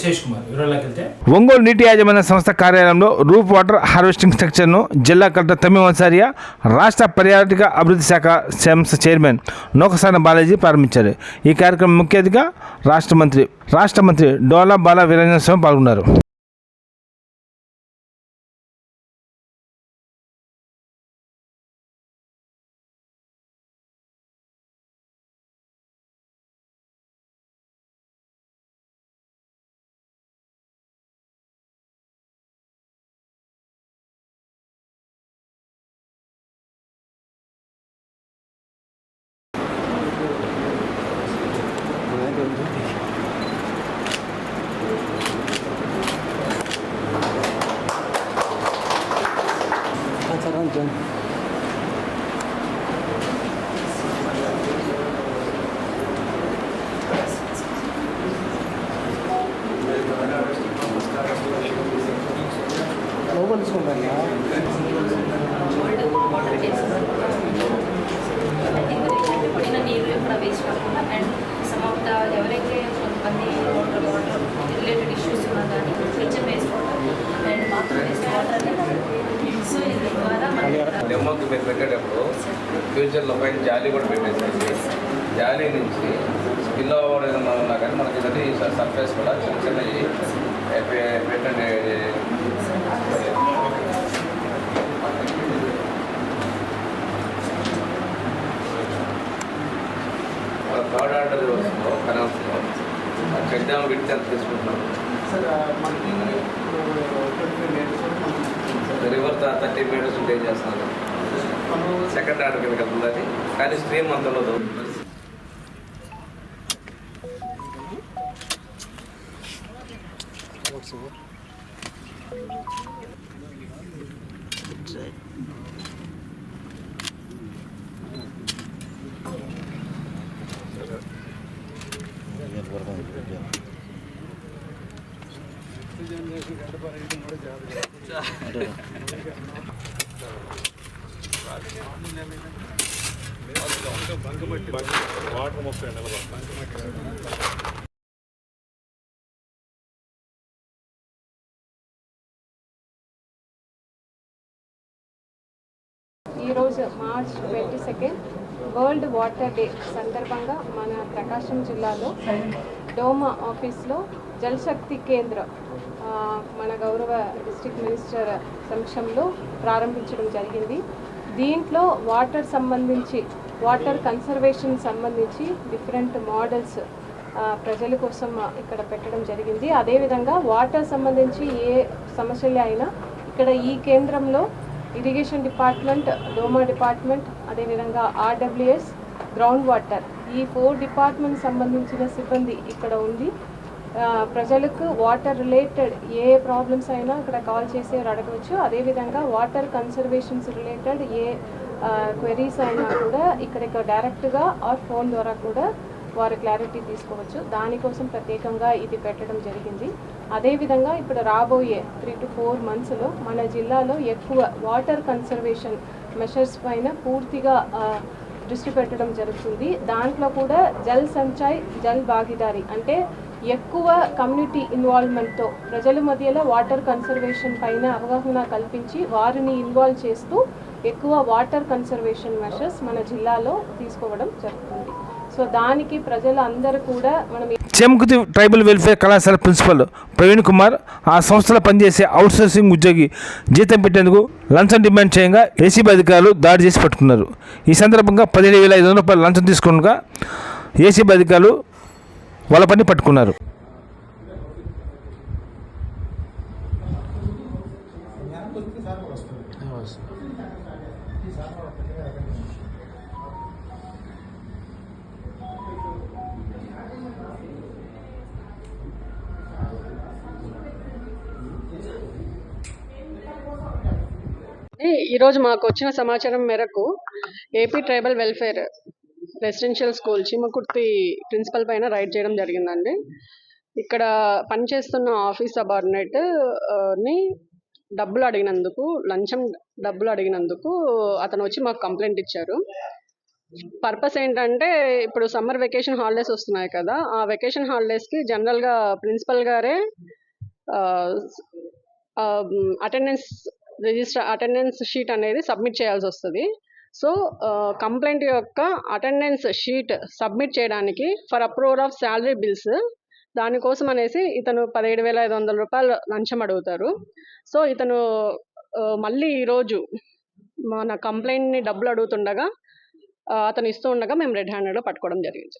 శేష్ కుమార్ వివరాల్లోకి వెళ్తే ఒంగోలు నీటి యాజమాన్య సంస్థ కార్యాలయంలో రూఫ్ వాటర్ హార్వెస్టింగ్ స్ట్రక్చర్ను జిల్లా కలెక్టర్ తమ్మిం అన్సారియా, రాష్ట్ర పర్యాటక అభివృద్ధి శాఖ సంస్థ చైర్మన్ నూకసాని బాలాజీ ప్రారంభించారు. ఈ కార్యక్రమం ముఖ్య అతిథిగా రాష్ట్ర మంత్రి డోలా బాల వీరంజన్ స్వామి పాల్గొన్నారు. నీళ్ళు కూడా వేస్ట్ కాకుండా అండ్ సమ్ ఆఫ్ ద ఎవరైతే కొంతమంది వాటర్ రిలేటెడ్ ఇష్యూస్ ఉన్నా కానీ కొంచెం వేసుకోవడం అండ్ బాత్రూమ్ వేస్ట్ వాటర్ని సో ఇది ద్వారా డెమోకి మీరు పెట్టేటప్పుడు ఫ్యూచర్లో పైన జాలీ కూడా పెట్టేసి జాలీ నుంచి స్పిల్ ఓవర్ ఏదైనా ఉన్నా కానీ మనకి ఇది సర్ఫేస్ కూడా చిన్న చిన్నవి పెట్టండి. థర్డ్ ఆర్డర్ వస్తుందో కనౌన్స్లో చెక్ డ్యామ్ విడితే ఎంత తీసుకుంటున్నాం రివర్ 30 మీటర్స్ ఉంటే ఏం చేస్తున్నాను సెకండ్ ఆర్డర్ కింద వెళ్తుంది అది కానీ స్ట్రీమ్ అంత ఉండదు. ఈరోజు మార్చ్ 22 వరల్డ్ వాటర్ డే సందర్భంగా మన ప్రకాశం జిల్లాలో డోమా ఆఫీస్లో జలశక్తి కేంద్ర మన గౌరవ డిస్ట్రిక్ట్ మినిస్టర్ సమక్షంలో ప్రారంభించడం జరిగింది. దీంట్లో వాటర్ కన్సర్వేషన్ సంబంధించి డిఫరెంట్ మోడల్స్ ప్రజల కోసం ఇక్కడ పెట్టడం జరిగింది. అదేవిధంగా వాటర్ సంబంధించి ఏ సమస్యలు అయినా ఇక్కడ ఈ కేంద్రంలో ఇరిగేషన్ డిపార్ట్మెంట్, డోమా డిపార్ట్మెంట్, అదేవిధంగా ఆర్డబ్ల్యూఎస్, గ్రౌండ్ వాటర్ ఈ 4 డిపార్ట్మెంట్ సంబంధించిన సిబ్బంది ఇక్కడ ఉంది. ప్రజలకు వాటర్ రిలేటెడ్ ఏ ప్రాబ్లమ్స్ అయినా ఇక్కడ కాల్ చేసి అడగవచ్చు. అదేవిధంగా వాటర్ కన్సర్వేషన్స్ రిలేటెడ్ ఏ క్వెరీస్ అయినా కూడా ఇక్కడ డైరెక్ట్గా ఆర్ ఫోన్ ద్వారా కూడా వారు క్లారిటీ తీసుకోవచ్చు. దానికోసం ప్రత్యేకంగా ఇది పెట్టడం జరిగింది. అదేవిధంగా ఇప్పుడు రాబోయే 3 to 4 మంత్స్లో మన జిల్లాలో ఎక్కువ వాటర్ కన్సర్వేషన్ మెషర్స్ పైన పూర్తిగా దృష్టి పెట్టడం జరుగుతుంది. దాంట్లో కూడా జల్ సంచయ్, జల్ భాగీదారీ అంటే ఎక్కువ కమ్యూనిటీ ఇన్వాల్వ్మెంట్తో ప్రజల మధ్యలో వాటర్ కన్సర్వేషన్ పైన అవగాహన కల్పించి వారిని ఇన్వాల్వ్ చేస్తూ ఎక్కువ వాటర్ కన్సర్వేషన్ మెషర్స్ మన జిల్లాలో తీసుకోవడం జరుగుతుంది. సో దానికి ప్రజలందరూ కూడా మనం చెంకుతి ట్రైబల్ వెల్ఫేర్ కళాశాల ప్రిన్సిపల్ ప్రవీణ్ కుమార్ ఆ సంస్థలో పనిచేసే అవుట్సోర్సింగ్ ఉద్యోగి జీతం పెట్టేందుకు లంచం డిమాండ్ చేయగా ఏసీబీ అధికారులు దాడి చేసి పట్టుకున్నారు. ఈ సందర్భంగా 17,500 రూపాయలు లంచం తీసుకునగా ఏసీబీ అధికారులు వాళ్ళ పని పట్టుకున్నారు. ఈరోజు మాకు వచ్చిన సమాచారం మేరకు AP tribal welfare residential school Chimakurthi principal పైన రైడ్ చేయడం జరిగిందండి. ఇక్కడ పనిచేస్తున్న ఆఫీస్ సబార్డినేట్ ని లంచం డబ్బులు అడిగినందుకు అతను వచ్చి మాకు కంప్లైంట్ ఇచ్చారు. పర్పస్ ఏంటంటే ఇప్పుడు సమ్మర్ వెకేషన్ హాలిడేస్ వస్తున్నాయి కదా, ఆ వెకేషన్ హాలిడేస్కి జనరల్గా ప్రిన్సిపల్ గారే అటెండెన్స్ షీట్ అనేది సబ్మిట్ చేయాల్సి వస్తుంది. సో కంప్లైంట్ యొక్క అటెండెన్స్ షీట్ సబ్మిట్ చేయడానికి for approval of salary bills, దానికోసం అనేసి ఇతను 17,500 రూపాయలు లంచం అడుగుతారు. సో ఇతను మళ్ళీ ఈరోజు మన కంప్లైంట్ని డబ్బులు అడుగుతుండగా అతను ఇస్తూ ఉండగా మేము రెడ్ హ్యాండెడ్లో పట్టుకోవడం జరిగింది.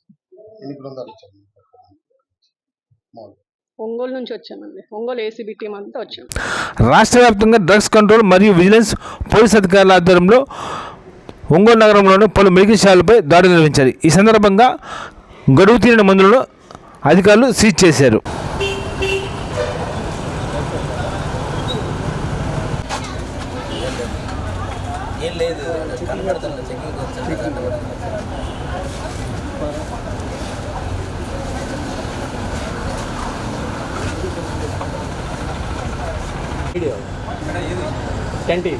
ఒంగోలు నుంచి వచ్చామండి. ఒంగోలు ఏసీబీ టీం అంతా వచ్చాం. రాష్ట్ర వ్యాప్తంగా డ్రగ్స్ కంట్రోల్ మరియు విజిలెన్స్ పోలీస్ అధికారుల ఆధ్వర్యంలో ఒంగోలు నగరంలోని పలు మెడికల్ షాపులపై దాడులు నిర్వహించారు. ఈ సందర్భంగా గడువు తీరిన మందులను అధికారులు సీజ్ చేశారు. ఏం లేదు కనబడుతుంది చెకింగ్ వీడియో 10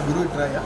గురు ట్రయా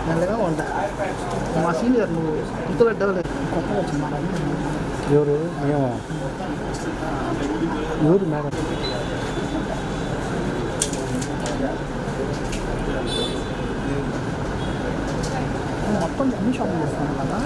మెల్లగా ఉంటా మా సీనియర్ నువ్వు గుర్తుపెట్టలేదు కొత్తగా వచ్చింది ఎవరు మేము ఎవరు మేడం? మొత్తం అన్ని షాపింగ్ చేస్తున్నాను కదా.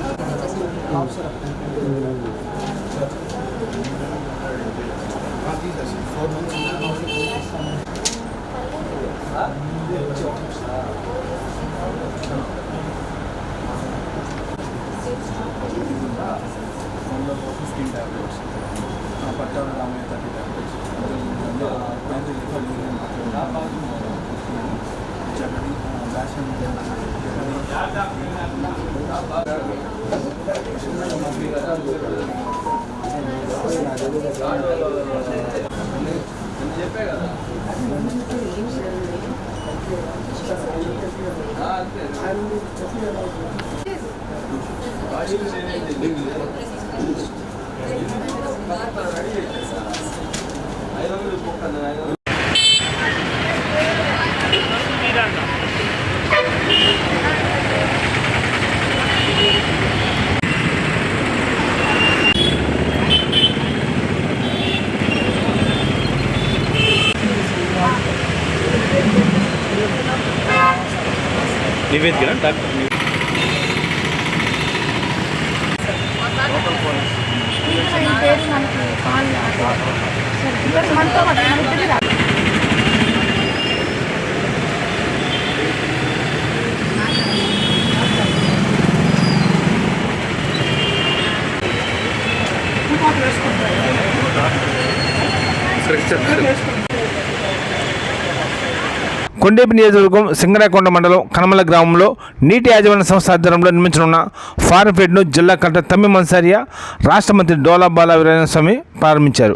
చెప్పే కదా నివేదిక డాక్టర్ కొండేపి నియోజకవర్గం సింగరాకొండ మండలం కనమల గ్రామంలో నీటి యాజమాన్య సంస్థ ఆధ్వర్యంలో నిర్మించనున్న ఫారం ఫెడ్ను జిల్లా కలెక్టర్ తమ్మి మన్సారియా, రాష్ట్ర మంత్రి డోలా బాల వీరేంద్ర స్వామి ప్రారంభించారు.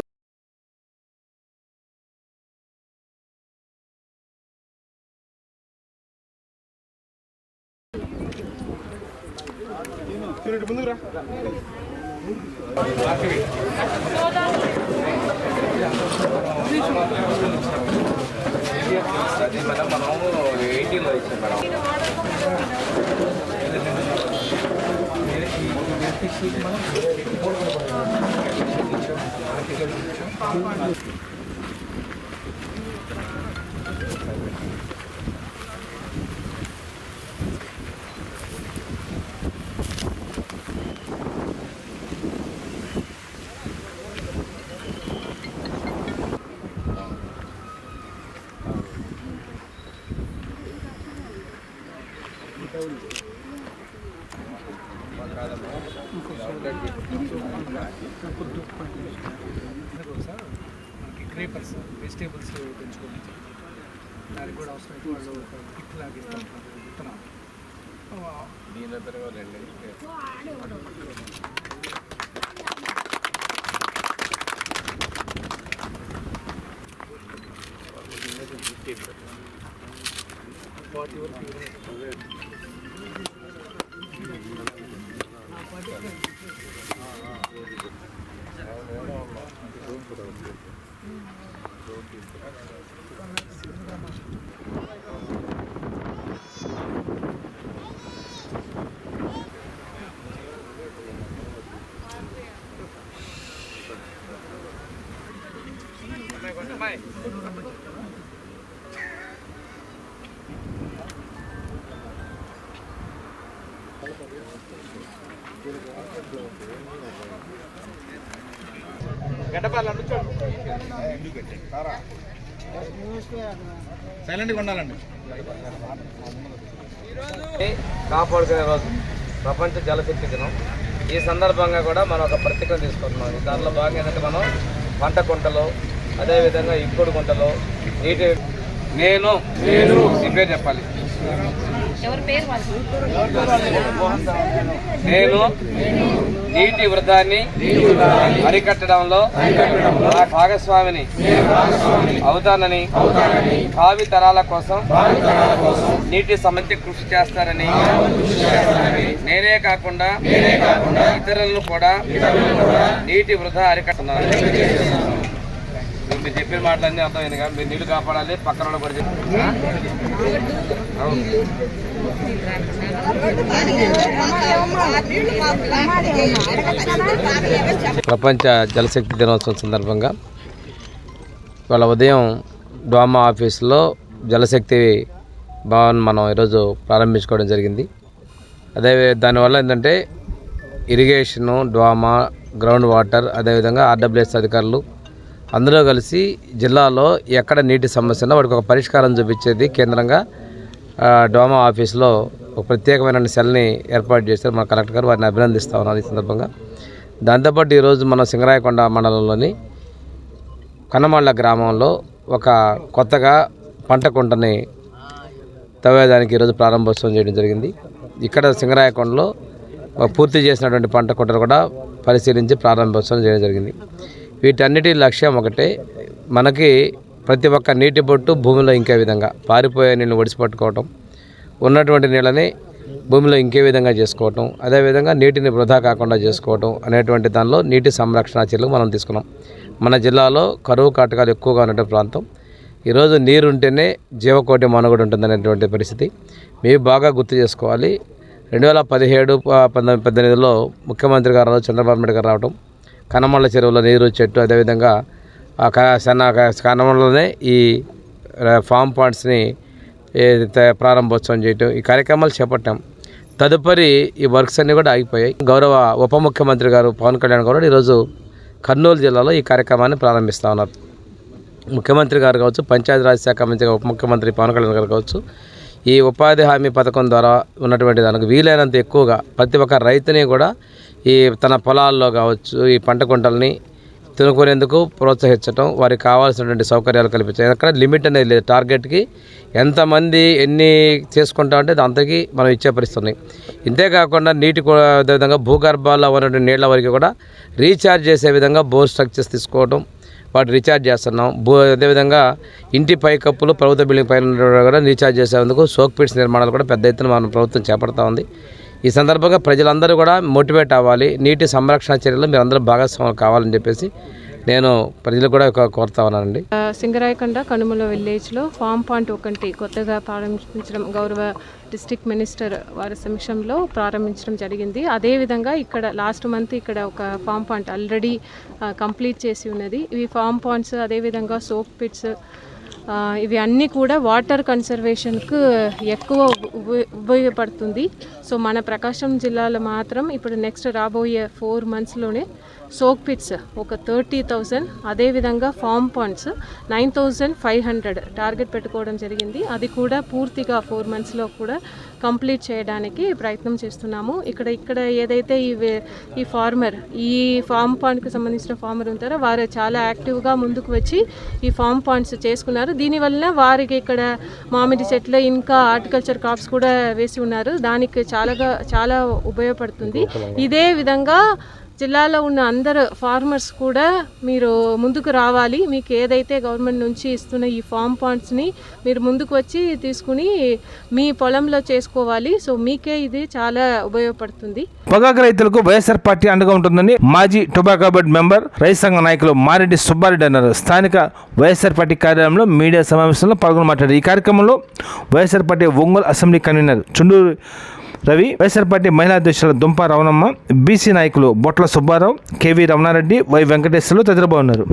అది మేడం మనం 80లో ఇచ్చాం మేడం. క్రేపర్స్ వెజిటేబుల్స్ పెంచుకోవడానికి దానికి కూడా అవసరమైతే వాళ్ళు కిట్ లాగా ఇస్తారు విత్తనాలు. దీనిలో పెరగాలండి. సైలెంట్గా ఉండాలండి. కాపాడుకునే రోజు ప్రపంచ జలశక్తి దినం. ఈ సందర్భంగా కూడా మనం ఒక ప్రతిజ్ఞ తీసుకుంటున్నాం. దానిలో భాగంగా ఏంటంటే మనం పంట కుంటలు, అదేవిధంగా ఇంకుడు గుంటలు నీటి నేను పేరు చెప్పాలి. నేను నీటి వృధాన్ని అరికట్టడంలో నా భాగస్వామిని అవుతానని, భావి తరాల కోసం నీటి సమస్య కృషి చేస్తారని, నేనే కాకుండా ఇతరులను కూడా నీటి వృధా అరికట్టున్నాను. మీరు చెప్పిన మాటలన్నీ అర్థమైంది కదా, మీరు నీళ్లు కాపాడాలి, పక్కన వాళ్ళు కూడా ప్రపంచ జలశక్తి దినోత్సవం సందర్భంగా వాళ్ళ ఉదయం డ్వామా ఆఫీసులో జలశక్తి భవన్ మనం ఈరోజు ప్రారంభించుకోవడం జరిగింది. అదే దానివల్ల ఏంటంటే ఇరిగేషను, డ్వామా, గ్రౌండ్ వాటర్, అదేవిధంగా ఆర్డబ్ల్యూఎస్ అధికారులు అందరూ కలిసి జిల్లాలో ఎక్కడ నీటి సమస్య ఉన్నా వాటికి ఒక పరిష్కారం చూపించేది కేంద్రంగా డ్వామా ఆఫీస్లో ఒక ప్రత్యేకమైన సెల్ని ఏర్పాటు చేశారు మన కలెక్టర్ గారు. వారిని అభినందిస్తూ ఉన్నారు ఈ సందర్భంగా. దాంతోపాటు ఈరోజు మన సింగరాయకొండ మండలంలోని కన్నమళ్ళ గ్రామంలో ఒక కొత్తగా పంట కుంటని తవ్వేదానికి ఈరోజు ప్రారంభోత్సవం చేయడం జరిగింది. ఇక్కడ సింగరాయకొండలో పూర్తి చేసినటువంటి పంట కుంటను కూడా పరిశీలించి ప్రారంభోత్సవం చేయడం జరిగింది. వీటన్నిటి లక్ష్యం ఒకటే, మనకి ప్రతి ఒక్క నీటి బొట్టు భూమిలో ఇంకే విధంగా పారిపోయే నీళ్ళని ఒడిసిపట్టుకోవటం, ఉన్నటువంటి నీళ్ళని భూమిలో ఇంకే విధంగా చేసుకోవటం, అదేవిధంగా నీటిని వృధా కాకుండా చేసుకోవటం అనేటువంటి దానిలో నీటి సంరక్షణ చర్యలు మనం తీసుకున్నాం. మన జిల్లాలో కరువు కాటకాలు ఎక్కువగా ఉన్నటువంటి ప్రాంతం. ఈరోజు నీరు ఉంటేనే జీవకోటి మనుగడ ఉంటుందనేటువంటి పరిస్థితి మీరు బాగా గుర్తు చేసుకోవాలి. 2017-18లో ముఖ్యమంత్రి గారు చంద్రబాబు నాయుడు గారు రావడం, కన్నమళ్ళ చెరువులో నీరు చెట్టు, అదేవిధంగా కన్నమళ్ళలోనే ఈ ఫామ్ పాండ్స్ని ప్రారంభోత్సవం చేయటం, ఈ కార్యక్రమాలు చేపట్టాం. తదుపరి ఈ వర్క్స్ అన్నీ కూడా ఆగిపోయాయి. గౌరవ ఉప ముఖ్యమంత్రి గారు పవన్ కళ్యాణ్ గారు ఈరోజు కర్నూలు జిల్లాలో ఈ కార్యక్రమాన్ని ప్రారంభిస్తూ ఉన్నారు. ముఖ్యమంత్రి గారు కావచ్చు, పంచాయతీరాజ్ శాఖ మంత్రి ఉప ముఖ్యమంత్రి పవన్ కళ్యాణ్ గారు కావచ్చు, ఈ ఉపాధి హామీ పథకం ద్వారా ఉన్నటువంటి దానికి వీలైనంత ఎక్కువగా ప్రతి ఒక్క రైతుని కూడా ఈ తన పొలాల్లో కావచ్చు ఈ పంట కుంటల్ని తినుకునేందుకు ప్రోత్సహించడం, వారికి కావాల్సినటువంటి సౌకర్యాలు కల్పించడం. ఎక్కడ లిమిట్ అనేది లేదు. టార్గెట్కి ఎంతమంది ఎన్ని చేసుకుంటామంటే అంతకి మనం ఇచ్చే పరిస్థితి ఉన్నాయి. ఇంతేకాకుండా నీటి అదేవిధంగా భూగర్భాల్లో ఉన్నటువంటి నీళ్ల వరకు కూడా రీఛార్జ్ చేసే విధంగా బోర్ స్ట్రక్చర్స్ తీసుకోవడం, వాటి రీఛార్జ్ చేస్తున్నాం. అదేవిధంగా ఇంటి పైకప్పులు ప్రభుత్వ బిల్డింగ్ పైన కూడా రీఛార్జ్ చేసేందుకు సోక్ పిట్స్ నిర్మాణాలు కూడా పెద్ద ఎత్తున మన ప్రభుత్వం చేపడతా ఉంది. ఈ సందర్భంగా ప్రజలందరూ కూడా మోటివేట్ అవ్వాలి, నీటి సంరక్షణ చర్యలు మీరు అందరూ భాగస్వాములు కావాలని చెప్పేసి నేను ప్రజలు కూడా కోరుతా ఉన్నానండి. సింగరాయకొండ కనుమల విలేజ్లో ఫామ్ పాయింట్ ఒకటి కొత్తగా ప్రారంభించడం గౌరవ డిస్ట్రిక్ట్ మినిస్టర్ వారి సమక్షంలో ప్రారంభించడం జరిగింది. అదేవిధంగా ఇక్కడ లాస్ట్ మంత్ ఇక్కడ ఒక ఫామ్ పాయింట్ ఆల్రెడీ కంప్లీట్ చేసి ఉన్నది. ఇవి ఫామ్ పాయింట్స్, అదేవిధంగా సోప్ పిట్స్, ఇవి అన్నీ కూడా వాటర్ కన్సర్వేషన్కు ఎక్కువ ఉపయోగపడుతుంది. సో మన ప్రకాశం జిల్లాలో మాత్రం ఇప్పుడు నెక్స్ట్ రాబోయే 4 monthsలోనే సోక్ పిట్స్ ఒక 30,000, అదేవిధంగా ఫామ్ పాయింట్స్ 9,500 టార్గెట్ పెట్టుకోవడం జరిగింది. అది కూడా పూర్తిగా 4 monthsలో కూడా కంప్లీట్ చేయడానికి ప్రయత్నం చేస్తున్నాము. ఇక్కడ ఏదైతే ఈ ఫార్మర్, ఈ ఫామ్ పాయింట్కి సంబంధించిన ఫార్మర్ ఉంటారో వారు చాలా యాక్టివ్గా ముందుకు వచ్చి ఈ ఫామ్ పాయింట్స్ చేసుకున్నారు. దీనివల్ల వారికి ఇక్కడ మామిడి చెట్లు ఇంకా హార్టికల్చర్ క్రాప్స్ కూడా వేసి ఉన్నారు. దానికి చాలా ఉపయోగపడుతుంది. ఇదే విధంగా జిల్లాలో ఉన్న అందరు ఫార్మర్స్ కూడా మీరు ముందుకు రావాలి. మీకు ఏదైతే గవర్నమెంట్ నుంచి ఇస్తున్న ఈ ఫామ్ పాయింట్స్ని మీరు ముందుకు వచ్చి తీసుకుని మీ పొలంలో చేసుకోవాలి. సో మీకే ఇది చాలా ఉపయోగపడుతుంది. పొగాకు రైతులకు వైఎస్ఆర్ పార్టీ అండగా ఉంటుందని మాజీ టొబాకో బోర్డు మెంబర్ రైతు సంఘ నాయకులు మారెడ్డి సుబ్బారెడ్డి అన్నారు. స్థానిక వైఎస్ఆర్ పార్టీ కార్యాలయంలో మీడియా సమావేశంలో పాల్గొని మాట్లాడారు. ఈ కార్యక్రమంలో YSR party Ongole assembly convener Chunduru Ravi, YSR party మహిళా అధ్యక్షులు దుంప రవణమ్మ, బీసీ నాయకులు బొట్ల సుబ్బారావు, కేవీ రమణారెడ్డి, వై వెంకటేశ్వర్లు తదితరులు ఉన్నారు.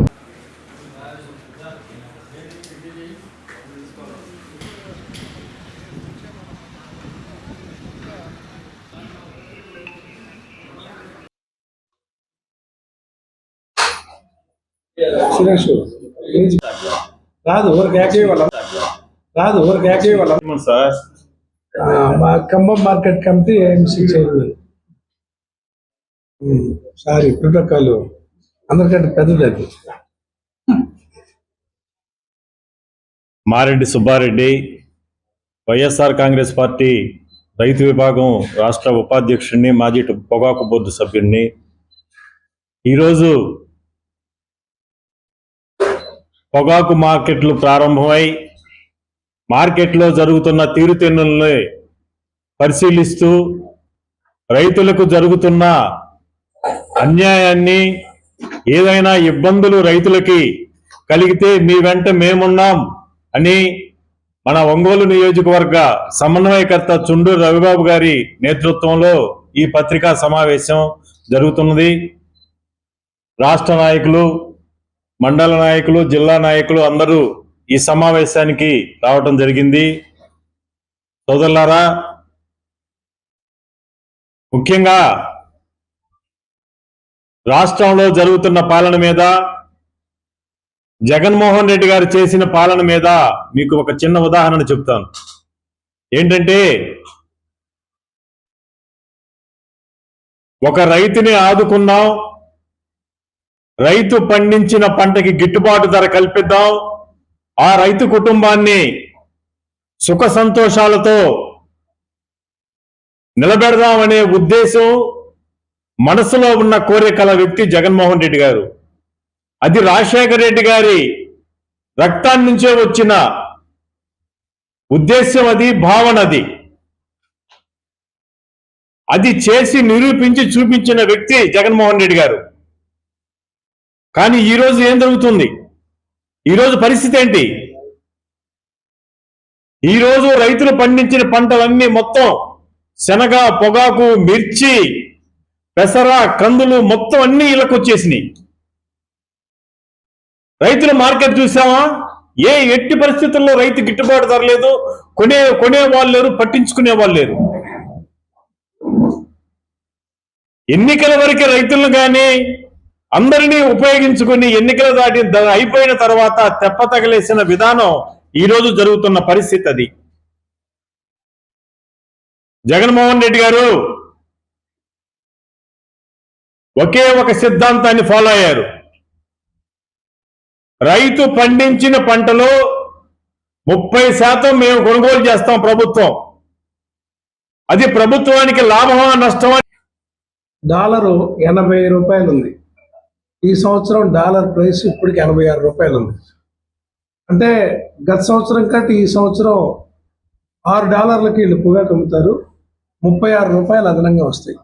Sir Khammam market committee AMC chairman. Sorry, protocol అందరికంటే పెద్దది అది. మారెడ్డి సుబ్బారెడ్డి, వైఎస్ఆర్ కాంగ్రెస్ పార్టీ రైతు విభాగం రాష్ట్ర ఉపాధ్యక్షుడిని, మాజీ పొగాకు బోర్డు సభ్యుడిని. ఈరోజు పొగాకు మార్కెట్లు ప్రారంభమై మార్కెట్లో జరుగుతున్న తీరుతెన్నుల్ని పరిశీలిస్తూ రైతులకు జరుగుతున్న అన్యాయాన్ని, ఏదైనా ఇబ్బందులు రైతులకి కలిగితే మీ వెంట మేమున్నాం అని మన ఒంగోలు నియోజకవర్గ సమన్వయకర్త చుండూరు రవిబాబు గారి నేతృత్వంలో ఈ పత్రికా సమావేశం జరుగుతున్నది. రాష్ట్ర నాయకులు, మండల నాయకులు, జిల్లా నాయకులు అందరూ ఈ సమావేశానికి రావటం జరిగింది. సోదరులారా, ముఖ్యంగా రాష్ట్రంలో జరుగుతున్న పాలన మీద, జగన్మోహన్ రెడ్డి గారు చేసిన పాలన మీద మీకు ఒక చిన్న ఉదాహరణ చెప్తాను. ఏంటంటే, ఒక రైతుని ఆదుకున్నాం, రైతు పండించిన పంటకి గిట్టుబాటు ధర కల్పిద్దాం, ఆ రైతు కుటుంబాన్ని సుఖ సంతోషాలతో నిలబెడదామనే ఉద్దేశం మనసులో ఉన్న కోరికల వ్యక్తి జగన్మోహన్ రెడ్డి గారు. అది రాజశేఖర రెడ్డి గారి రక్తాన్ని నుంచే వచ్చిన ఉద్దేశం, అది భావన, అది చేసి నిరూపించి చూపించిన వ్యక్తి జగన్మోహన్ రెడ్డి గారు. కానీ ఈరోజు ఏం జరుగుతుంది? ఈరోజు పరిస్థితి ఏంటి? ఈరోజు రైతులు పండించిన పంటలన్నీ మొత్తం శనగ, పొగాకు, మిర్చి, పెసర, కందులు మొత్తం అన్ని ఇళ్ళకు వచ్చేసినాయి. రైతుల మార్కెట్ చూసామా? ఎట్టి పరిస్థితుల్లో రైతు గిట్టుబాటు ధర లేదు, కొనేవాళ్ళు లేరు, పట్టించుకునే వాళ్ళు లేరు. ఎన్నికల వరకు రైతులను కానీ అందరినీ ఉపయోగించుకుని ఎన్నికల దాటి అయిపోయిన తర్వాత తెప్పతగలేసిన విధానం ఈరోజు జరుగుతున్న పరిస్థితి అది. జగన్మోహన్ రెడ్డి గారు ఒకే ఒక సిద్ధాంతాన్ని ఫాలో అయ్యారు. రైతు పండించిన పంటలో 30% మేము కొనుగోలు చేస్తాం ప్రభుత్వం. అది ప్రభుత్వానికి లాభమా నష్టమా? డాలరు 80 రూపాయలు ఉంది. ఈ సంవత్సరం డాలర్ ప్రైస్ ఇప్పటికి 86 రూపాయలు ఉంది. అంటే గత సంవత్సరం కంటే ఈ సంవత్సరం $6 వీళ్ళు పొగాకు అమ్ముతారు, 36 రూపాయలు అదనంగా వస్తాయి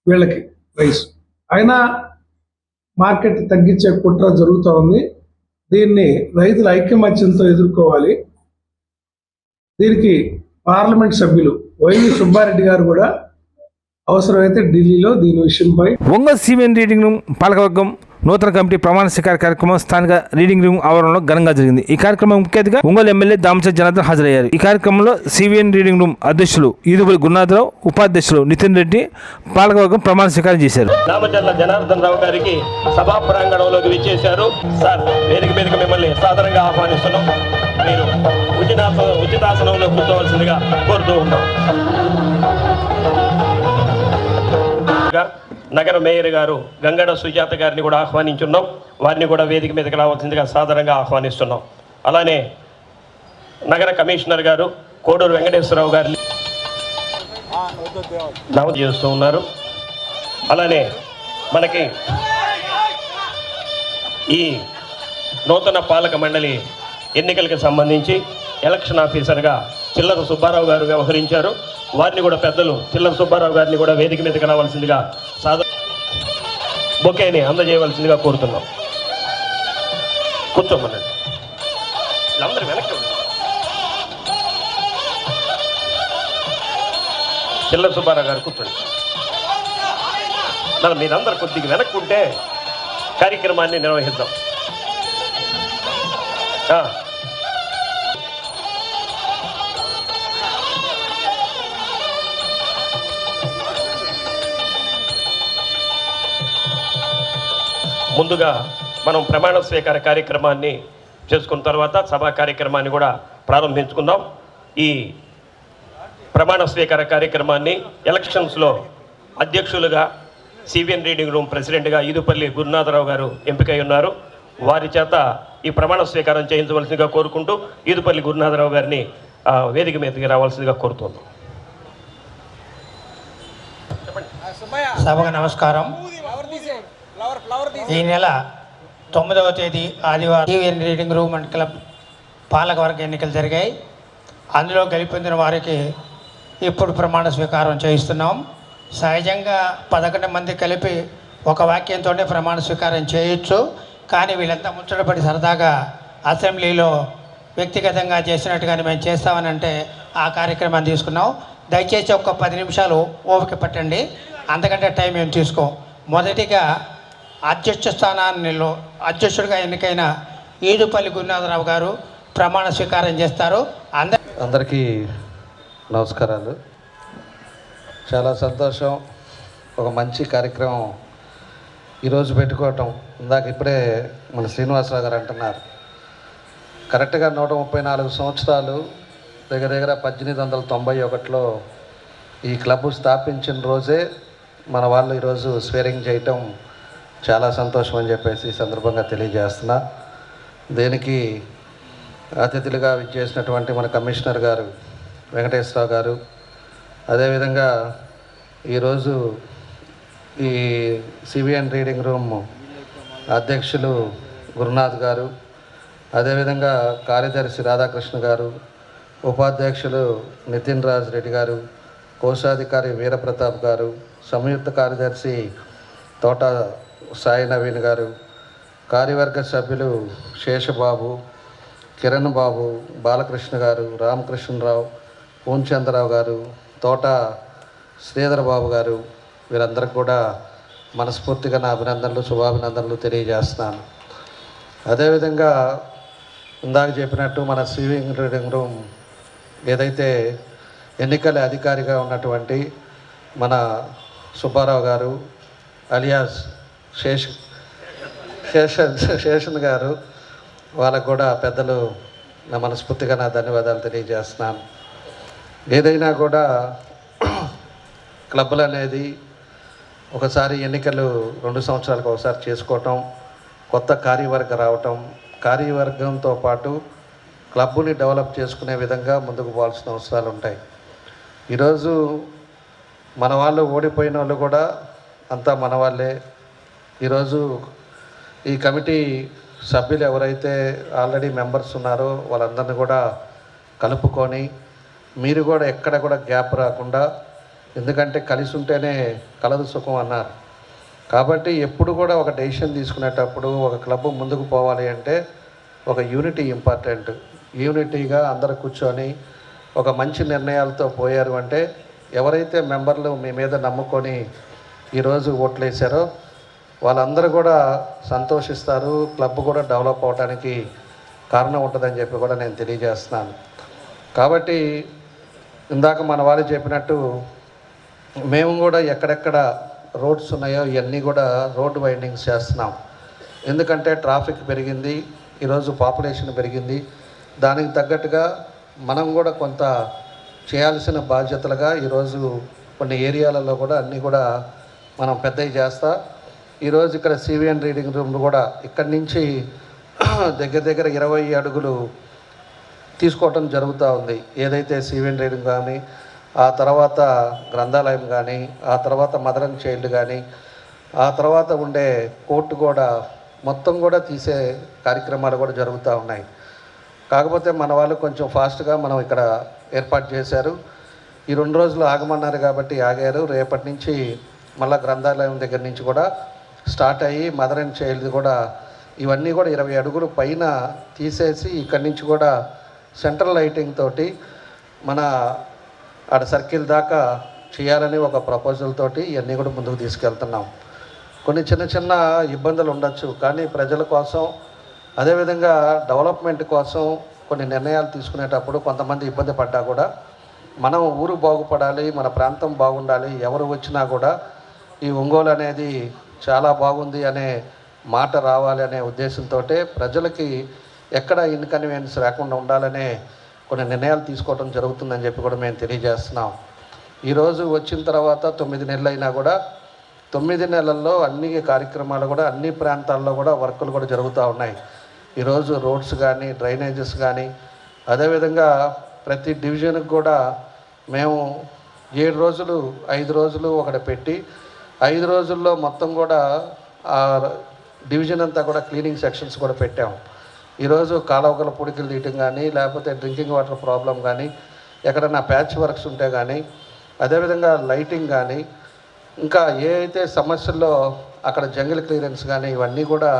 వీళ్ళకి ప్రైస్. అయినా మార్కెట్ తగ్గించే కుట్ర జరుగుతూ ఉంది. దీన్ని రైతుల ఐక్యమత్యంతో ఎదుర్కోవాలి. దీనికి పార్లమెంట్ సభ్యులు వైవి సుబ్బారెడ్డి గారు కూడా అవసరమైతే ఢిల్లీలో దీని విషయంపై ఒంగోలు సివిఎన్ రీడింగ్ రూమ్ పాలకవర్గం నూతన కమిటీ ప్రమాణ స్వీకార కార్యక్రమం స్థానిక రీడింగ్ రూమ్ ఆవరణలో ఘనంగా జరిగింది. ఈ కార్యక్రమం ముఖ్య అతిథిగా ఒంగోలు ఎమ్మెల్యే దామచర్ల జనార్దన్ హాజరయ్యారు. ఈ కార్యక్రమంలో సివిఎన్ రీడింగ్ రూమ్ అధ్యక్షులు ఈదుపల్లి గురునాథరావు, ఉపాధ్యక్షులు నితిన్ రెడ్డి పాలకవర్గం ప్రమాణ స్వీకారం చేశారు. దామచర్ల జనార్దన్ రావు గారికి సభా ప్రాంగణంలోకి విచ్చేశారు. సార్, వేదిక మీదకి మిమ్మల్ని సాధారణంగా ఆహ్వానిస్తున్నాం. మీరు ఉచితాసనంలో కూర్చోవలసిందిగా కోరుతూ ఉన్నాం. నగర మేయర్ గారు గంగడ సుజాత గారిని కూడా ఆహ్వానించున్నాం. వారిని కూడా వేదిక మీదకి రావాల్సిందిగా సాధారణంగా ఆహ్వానిస్తున్నాం. అలానే నగర కమిషనర్ గారు కోడూరు వెంకటేశ్వరరావు గారిని నమోదు చేస్తూ ఉన్నారు. అలానే మనకి ఈ నూతన పాలక మండలి ఎన్నికలకు సంబంధించి ఎలక్షన్ ఆఫీసర్గా చిల్లర సుబ్బారావు గారు వ్యవహరించారు. వారిని కూడా పెద్దలు చిల్లర సుబ్బారావు గారిని కూడా వేదిక మీదకి రావాల్సిందిగా బొకేని అందజేయవలసిందిగా కోరుతున్నాం. కూర్చోమనండి, అందరూ వెనక్కి. చిల్లర సుబ్బారావు గారు కూర్చోండి. మరి మీరందరూ కొద్దిగా వెనక్కుంటే కార్యక్రమాన్ని నిర్వహిద్దాం. ముందుగా మనం ప్రమాణ స్వీకార కార్యక్రమాన్ని చేసుకున్న తర్వాత సభా కార్యక్రమాన్ని కూడా ప్రారంభించుకుందాం. ఈ ప్రమాణ స్వీకార కార్యక్రమాన్ని ఎలక్షన్స్లో అధ్యక్షులుగా సివిఎన్ రీడింగ్ రూమ్ ప్రెసిడెంట్గా ఈదుపల్లి గురునాథరావు గారు ఎంపికై ఉన్నారు. వారి చేత ఈ ప్రమాణ స్వీకారం చేయించవలసిందిగా కోరుకుంటూ ఈదుపల్లి గురునాథరావు గారిని వేదిక మీదకి రావాల్సిందిగా కోరుతున్నాం. సభకు నమస్కారం. ఈ నెల 9వ తేదీ ఆదివారం CVN reading room and club పాలకవర్గ ఎన్నికలు జరిగాయి. అందులో గెలుపొందిన వారికి ఇప్పుడు ప్రమాణ స్వీకారం చేయిస్తున్నాం. సహజంగా 11 మంది కలిపి ఒక వాక్యంతోనే ప్రమాణ స్వీకారం చేయొచ్చు. కానీ వీళ్ళంతా ముచ్చటపడి సరదాగా అసెంబ్లీలో వ్యక్తిగతంగా చేసినట్టుగానే మేము చేస్తామని అంటే ఆ కార్యక్రమాన్ని తీసుకున్నాం. దయచేసి ఒక 10 నిమిషాలు ఓపిక పట్టండి, అంతకంటే టైం ఏం తీసుకో. మొదటిగా అధ్యక్ష స్థానాల్లో అధ్యక్షుడిగా ఎన్నికైన ఈదుపల్లి గురునాథరావు గారు ప్రమాణ స్వీకారం చేస్తారు. అందరికీ నమస్కారాలు. చాలా సంతోషం, ఒక మంచి కార్యక్రమం ఈరోజు పెట్టుకోవటం. ఇందాక ఇప్పుడే మన శ్రీనివాసరావు గారు అంటున్నారు, కరెక్ట్గా 134 సంవత్సరాలు దగ్గర దగ్గర 1891లో ఈ క్లబ్ స్థాపించిన రోజే మన వాళ్ళు ఈరోజు స్వేరింగ్ చేయటం చాలా సంతోషం అని చెప్పేసి ఈ సందర్భంగా తెలియజేస్తున్నా. దీనికి అతిథులుగా విచ్చేసినటువంటి మన కమిషనర్ గారు వెంకటేశ్వరరావు గారు, అదేవిధంగా ఈరోజు ఈ సివిఎన్ రీడింగ్ రూమ్ అధ్యక్షులు గురునాథ్ గారు, అదేవిధంగా కార్యదర్శి రాధాకృష్ణ గారు, ఉపాధ్యక్షులు నితిన్ రాజ్ రెడ్డి గారు, కోశాధికారి వీరప్రతాప్ గారు, సంయుక్త కార్యదర్శి తోట సాయి నవీన్ గారు, కార్యవర్గ సభ్యులు శేషబాబు, కిరణ్ బాబు, బాలకృష్ణ గారు, రామకృష్ణరావు, పూన్చంద్రరావు గారు, తోట శ్రీధర్ బాబు గారు, వీరందరికీ కూడా మనస్ఫూర్తిగా నా అభినందనలు, శుభాభినందనలు తెలియజేస్తున్నాను. అదేవిధంగా ఇందాక చెప్పినట్టు మన సివింగ్ రీడింగ్ రూమ్ ఏదైతే ఎన్నికల అధికారిగా ఉన్నటువంటి మన సుబ్బారావు గారు అలియాస్ శేషన్ గారు, వాళ్ళకు కూడా పెద్దలు నా మనస్ఫూర్తిగా నా ధన్యవాదాలు తెలియజేస్తున్నాను. ఏదైనా కూడా క్లబ్లు అనేది ఒకసారి ఎన్నికలు 2 సంవత్సరాలకు ఒకసారి చేసుకోవటం, కొత్త కార్యవర్గం రావటం, కార్యవర్గంతో పాటు క్లబ్ని డెవలప్ చేసుకునే విధంగా ముందుకు పోవాల్సిన అవసరాలు ఉంటాయి. ఈరోజు మన వాళ్ళు ఓడిపోయిన వాళ్ళు కూడా అంతా మన వాళ్ళే. ఈరోజు ఈ కమిటీ సభ్యులు ఎవరైతే ఆల్రెడీ మెంబర్స్ ఉన్నారో వాళ్ళందరినీ కూడా కలుపుకొని మీరు కూడా ఎక్కడ కూడా గ్యాప్ రాకుండా, ఎందుకంటే కలిసి ఉంటేనే కలదు సుఖం అన్నారు. కాబట్టి ఎప్పుడు కూడా ఒక డెసిషన్ తీసుకునేటప్పుడు ఒక క్లబ్ ముందుకు పోవాలి అంటే ఒక యూనిటీ ఇంపార్టెంట్. యూనిటీగా అందరూ కూర్చొని ఒక మంచి నిర్ణయాలతో పోయారు అంటే ఎవరైతే మెంబర్లు మీ మీద నమ్ముకొని ఈరోజు ఓట్లు వేశారో వాళ్ళందరూ కూడా సంతోషిస్తారు, క్లబ్ కూడా డెవలప్ అవడానికి కారణం ఉంటుందని చెప్పి కూడా నేను తెలియజేస్తున్నాను. కాబట్టి ఇందాక మన వాళ్ళు చెప్పినట్టు మేము కూడా ఎక్కడెక్కడ రోడ్స్ ఉన్నాయో ఇవన్నీ కూడా రోడ్ వైండింగ్స్ చేస్తున్నాం. ఎందుకంటే ట్రాఫిక్ పెరిగింది, ఈరోజు పాపులేషన్ పెరిగింది, దానికి తగ్గట్టుగా మనం కూడా కొంత చేయాల్సిన బాధ్యతలుగా ఈరోజు కొన్ని ఏరియాలలో కూడా అన్నీ కూడా మనం పెద్దవి చేస్తా. ఈరోజు ఇక్కడ సివిఎన్ రీడింగ్ రూమ్ కూడా ఇక్కడి నుంచి దగ్గర దగ్గర 20 అడుగులు తీసుకోవటం జరుగుతూ ఉంది. ఏదైతే సివిఎన్ రీడింగ్ కానీ, ఆ తర్వాత గ్రంథాలయం కానీ, ఆ తర్వాత మదర్ అండ్ చైల్డ్ కానీ, ఆ తర్వాత ఉండే కోర్టు కూడా మొత్తం కూడా తీసే కార్యక్రమాలు కూడా జరుగుతూ ఉన్నాయి. కాకపోతే మన వాళ్ళు కొంచెం ఫాస్ట్గా మనం ఇక్కడ ఏర్పాటు చేశారు. ఈ 2 రోజులు ఆగమన్నారు కాబట్టి ఆగారు. రేపటి నుంచి మళ్ళీ గ్రంథాలయం దగ్గర నుంచి కూడా స్టార్ట్ అయ్యి మదర్ అండ్ చైల్డ్ కూడా ఇవన్నీ కూడా 20 అడుగులు పైన తీసేసి ఇక్కడి నుంచి కూడా సెంట్రల్ లైటింగ్ తోటి మన ఆడ సర్కిల్ దాకా చేయాలని ఒక ప్రపోజల్ తోటి ఇవన్నీ కూడా ముందుకు తీసుకెళ్తున్నాం. కొన్ని చిన్న చిన్న ఇబ్బందులు ఉండొచ్చు, కానీ ప్రజల కోసం అదేవిధంగా డెవలప్మెంట్ కోసం కొన్ని నిర్ణయాలు తీసుకునేటప్పుడు కొంతమంది ఇబ్బంది పడ్డా కూడా మనం ఊరు బాగుపడాలి, మన ప్రాంతం బాగుండాలి, ఎవరు వచ్చినా కూడా ఈ ఒంగోలు అనేది చాలా బాగుంది అనే మాట రావాలి అనే ఉద్దేశంతో ప్రజలకి ఎక్కడ ఇన్కన్వీనియన్స్ రాకుండా ఉండాలనే కొన్ని నిర్ణయాలు తీసుకోవడం జరుగుతుందని చెప్పి కూడా మేము తెలియజేస్తున్నాం. ఈరోజు వచ్చిన తర్వాత 9 నెలలు అయినా కూడా 9 నెలల్లో అన్ని కార్యక్రమాలు కూడా అన్ని ప్రాంతాల్లో కూడా వర్కులు కూడా జరుగుతూ ఉన్నాయి. ఈరోజు రోడ్స్ కానీ, డ్రైనేజెస్ కానీ, అదేవిధంగా ప్రతి డివిజన్కి కూడా మేము 7 రోజులు 5 రోజులు ఒకటి పెట్టి 5 రోజుల్లో మొత్తం కూడా ఆ డివిజన్ అంతా కూడా క్లీనింగ్ సెక్షన్స్ కూడా పెట్టాము. ఈరోజు కాలువగల పొడికలు తీయటం కానీ, లేకపోతే డ్రింకింగ్ వాటర్ ప్రాబ్లం కానీ, ఎక్కడన్నా ప్యాచ్ వర్క్స్ ఉంటే కానీ, అదేవిధంగా లైటింగ్ కానీ, ఇంకా ఏ అయితే సమస్యల్లో అక్కడ జంగిల్ క్లియరెన్స్ కానీ ఇవన్నీ కూడా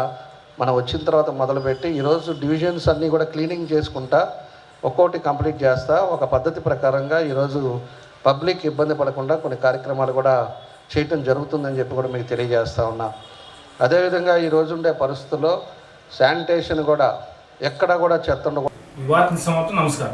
మనం వచ్చిన తర్వాత మొదలుపెట్టి ఈరోజు డివిజన్స్ అన్నీ కూడా క్లీనింగ్ చేసుకుంటా ఒక్కోటి కంప్లీట్ చేస్తా ఒక పద్ధతి ప్రకారంగా ఈరోజు పబ్లిక్ ఇబ్బంది పడకుండా కొన్ని కార్యక్రమాలు కూడా చేయటం జరుగుతుందని చెప్పి కూడా మీకు తెలియజేస్తా ఉన్నా. అదేవిధంగా ఈరోజు ఉండే పరిస్థితుల్లో శానిటేషన్ కూడా ఎక్కడ కూడా చెత్త ఉండకూడదు. నమస్కారం.